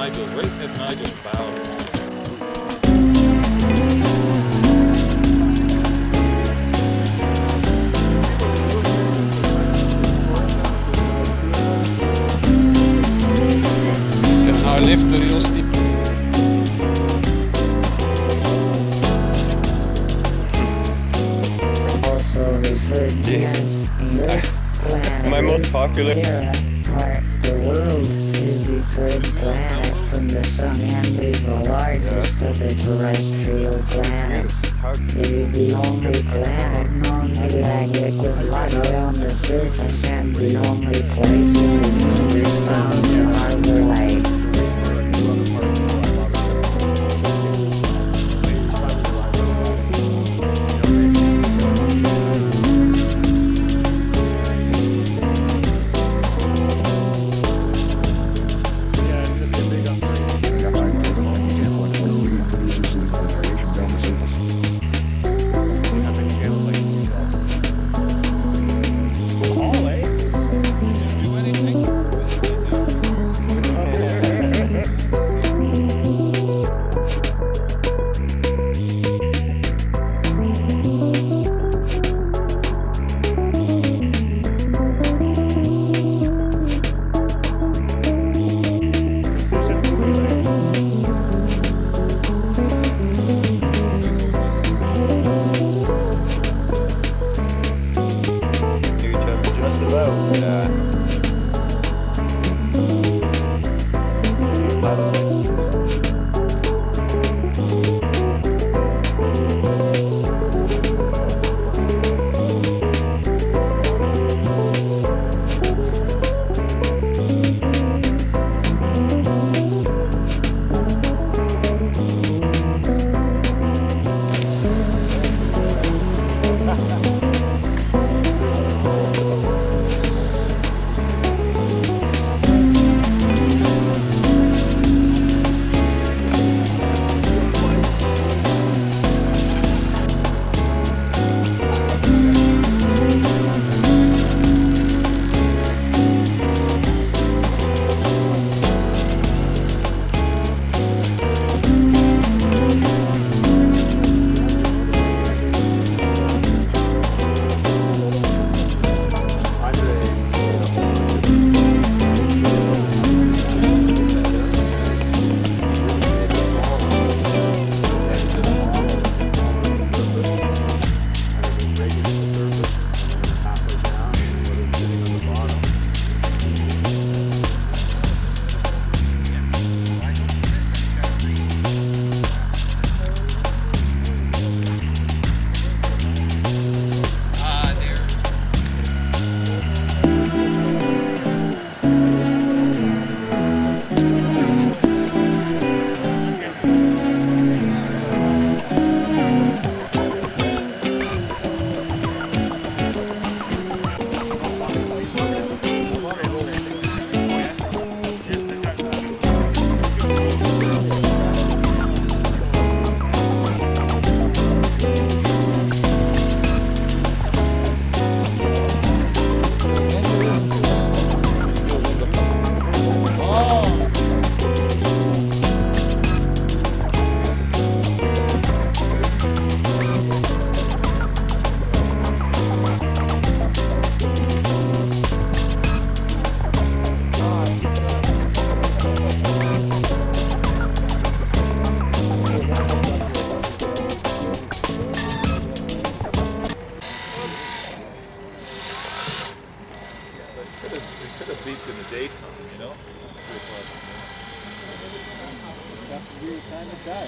Nigel, right at Nigel's bow. Our left the real steep. Also referred to as my most popular. The world is the third planet from the sun and is the largest of the terrestrial planets. It is the only planet known to have liquid water on the surface and the only place in the universe found to harbor life. time, you know? 3 o'clock in the morning. Have to be time to die.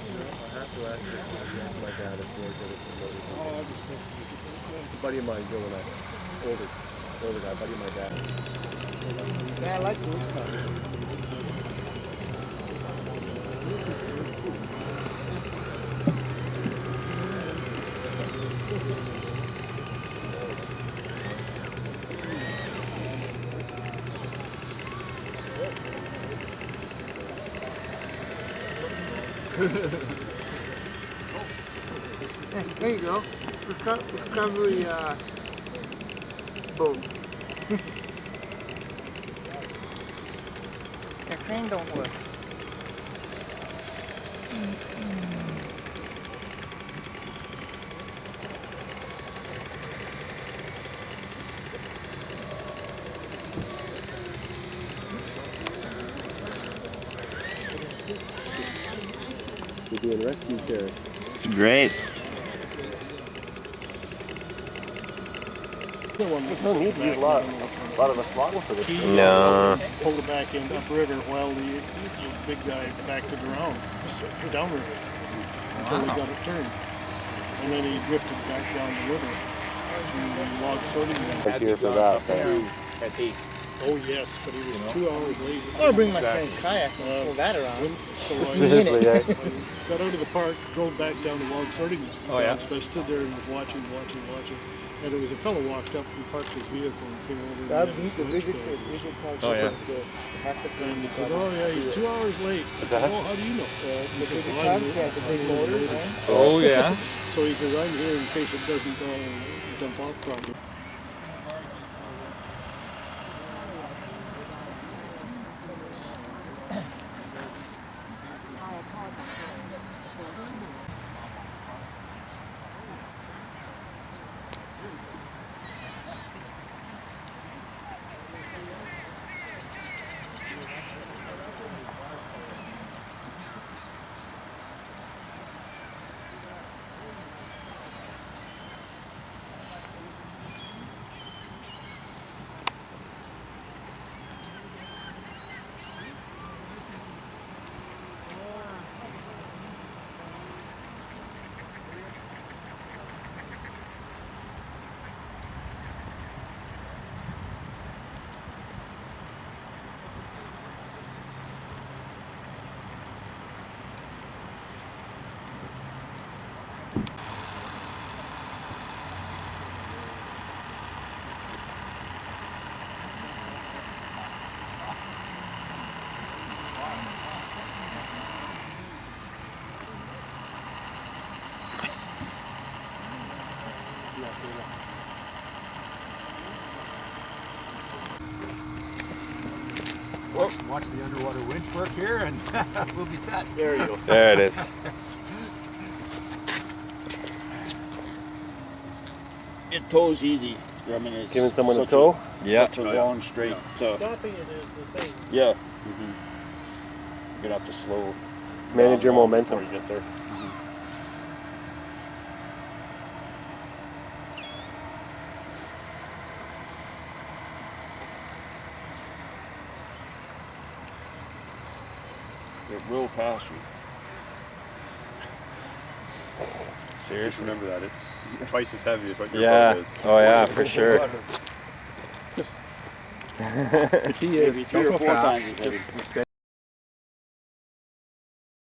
You know, I have to actually ask my dad if we're going to promote it. Oh, I just think A buddy of mine, Joe, and I, older guy, buddy of my dad. yeah, I like the wood cut. There you go. Discovery boat. Your train don't work. We're doing rescue care. It's great. No need to use a lot of the throttle for this. No. Pulled it back in upriver while the big guy backed it around, downriver, until he got it turned. And then he drifted back down the river to the log sorting mill. Thank you for that. At 8. Oh yes, but he was 2 hours late. I'll bring my friend's kayak and pull that around. So Seriously, I yeah. got out of the park, drove back down the log sorting mill. Oh, yeah? So I stood there and was watching. And there was a fellow walked up and parked his vehicle and came over. That'd and be the bigger Oh, yeah. And he said, "Oh yeah, he's 2 hours late." I said, "Oh, how do you know?" He says, "Well, I knew." the big motors, right? Oh, yeah. So he says, "I'm here in case it doesn't dump off properly." Watch the underwater winch work here and we'll be set. There you go. There it is. It tows easy. I mean, it's Giving someone a such tow? Yeah. Such a long straight. Stopping it is the thing. Yeah. You're gonna have to slow. Manage your down momentum. before you get there. It will pass you. Seriously. Remember that. It's twice as heavy as what your Yeah. boat is. Oh yeah, for sure. The key is Maybe 3 or 4 times as heavy. just